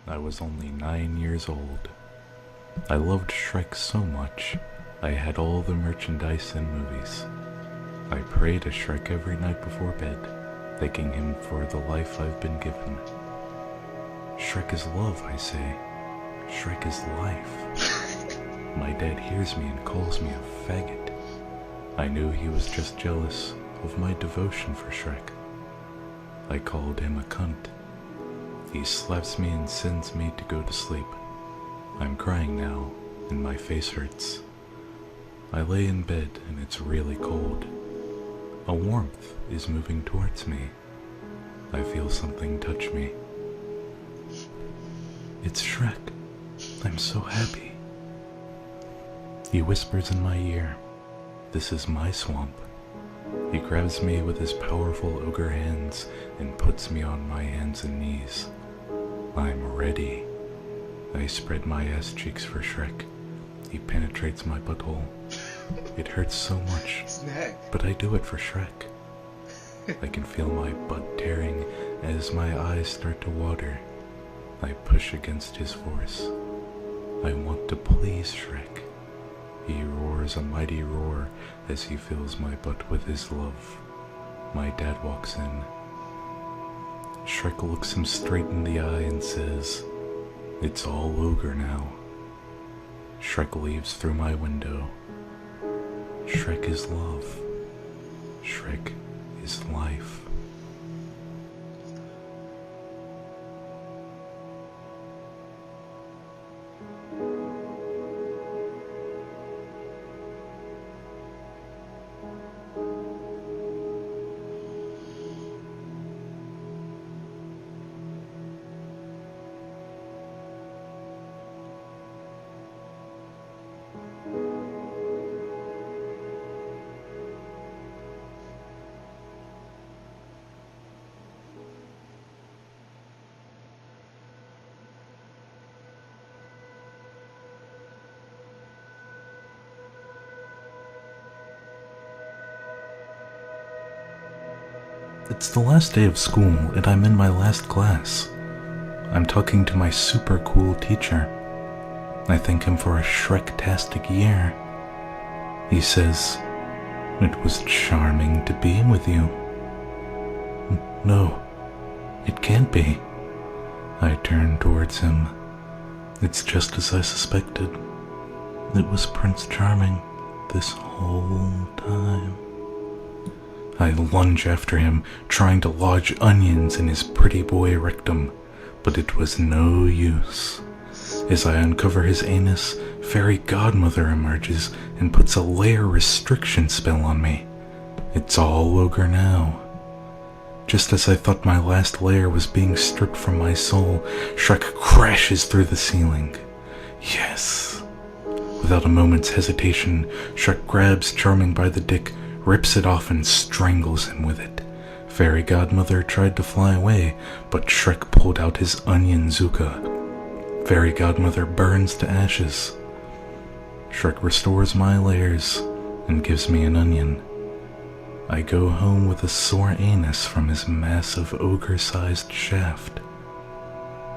I was only 9 years old. I loved Shrek so much, I had all the merchandise and movies. I pray to Shrek every night before bed, thanking him for the life I've been given. Shrek is love, I say. Shrek is life. My dad hears me and calls me a faggot. I knew he was just jealous of my devotion for Shrek. I called him a cunt. He slaps me and sends me to go to sleep. I'm crying now, and my face hurts. I lay in bed and it's really cold. A warmth is moving towards me. I feel something touch me. It's Shrek. I'm so happy. He whispers in my ear, "This is my swamp." He grabs me with his powerful ogre hands and puts me on my hands and knees. I'm ready. I spread my ass cheeks for Shrek. He penetrates my butthole. It hurts so much, but I do it for Shrek. I can feel my butt tearing as my eyes start to water. I push against his force. I want to please Shrek. He roars a mighty roar as he fills my butt with his love. My dad walks in. Shrek looks him straight in the eye and says, "It's all ogre now." Shrek leaves through my window. Shrek is love. Shrek is life. It's the last day of school and I'm in my last class. I'm talking to my super cool teacher. I thank him for a Shrek-tastic year. He says, "It was charming to be with you." No, it can't be. I turn towards him. It's just as I suspected. It was Prince Charming this whole time. I lunge after him, trying to lodge onions in his pretty boy rectum, but it was no use. As I uncover his anus, Fairy Godmother emerges and puts a layer restriction spell on me. It's all ogre now. Just as I thought my last layer was being stripped from my soul, Shrek crashes through the ceiling. Yes. Without a moment's hesitation, Shrek grabs Charming by the dick, rips it off and strangles him with it. Fairy Godmother tried to fly away, but Shrek pulled out his onion zuka. Fairy Godmother burns to ashes. Shrek restores my layers and gives me an onion. I go home with a sore anus from his massive ogre-sized shaft.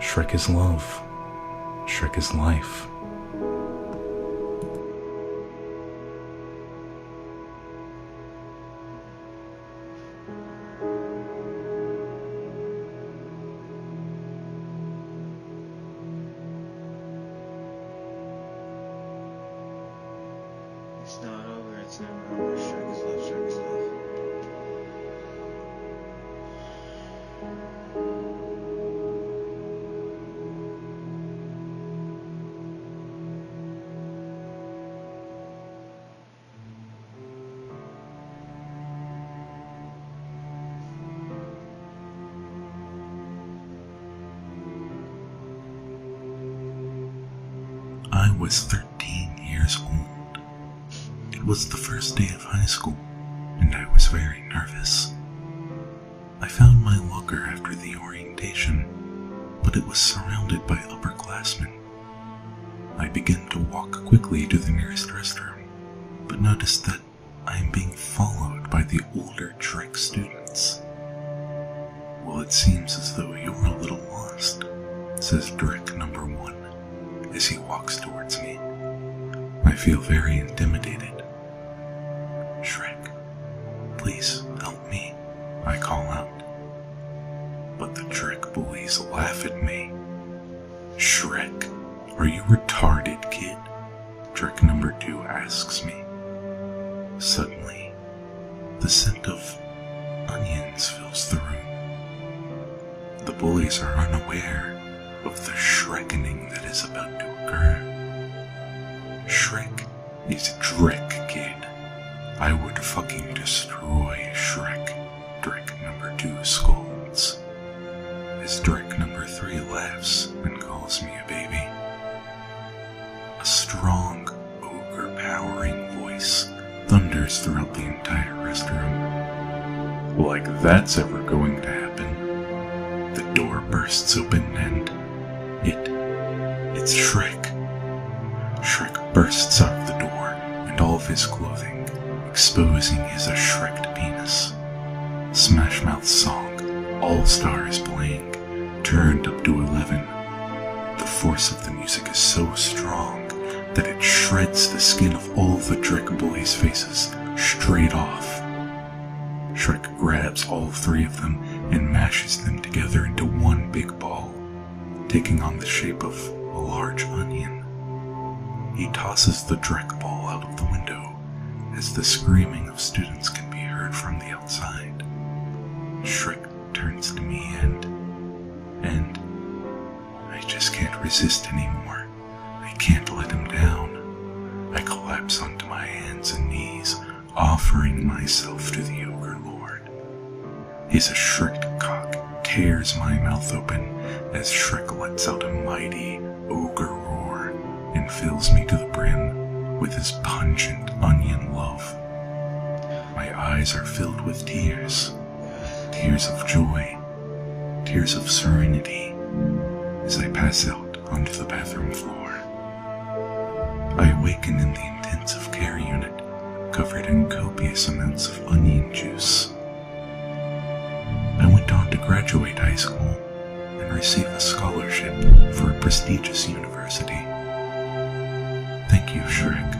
Shrek is love. Shrek is life. It's not over, it's never over. Shrek is love, Shrek is love. I was 13 years old. It was the first day of high school, and I was very nervous. I found my locker after the orientation, but it was surrounded by upperclassmen. I began to walk quickly to the nearest restroom, but noticed that I am being followed by the older Trek students. Well, it seems as though you're a little lost, says Drek number 1 as he walks towards me. I feel very intimidated. Shrek, please help me, I call out. But the Drek bullies laugh at me. Shrek, are you retarded, kid? Drek number 2 asks me. Suddenly, the scent of onions fills the room. The bullies are unaware of the Shrekening that is about to occur. Shrek is Drek, kid. I would fucking destroy Shrek, Drek number 2 scolds. As Drek number 3 laughs and calls me a baby. A strong, overpowering voice thunders throughout the entire restroom. Like that's ever going to happen. The door bursts open and it's Shrek. Shrek bursts out of the door and all of his clothing, exposing his Shreked penis. Smash Mouth's song, All Stars playing, turned up to 11. The force of the music is so strong that it shreds the skin of all the Drek bullies' faces straight off. Shrek grabs all 3 of them and mashes them together into one big ball, taking on the shape of a large onion. He tosses the Drek ball out of the window as the screaming of students can be heard from the outside. Shrek turns to me and I just can't resist anymore. I can't let him down. I collapse onto my hands and knees, offering myself to the Ogre Lord. His Shreked cock tears my mouth open as Shrek lets out a mighty ogre roar and fills me to the brim with his pungent onion love. My eyes are filled with tears, tears of joy, tears of serenity, as I pass out onto the bathroom floor. I awaken in the intensive care unit, covered in copious amounts of onion juice. I went on to graduate high school and receive a scholarship for a prestigious university. Thank you, Shrek.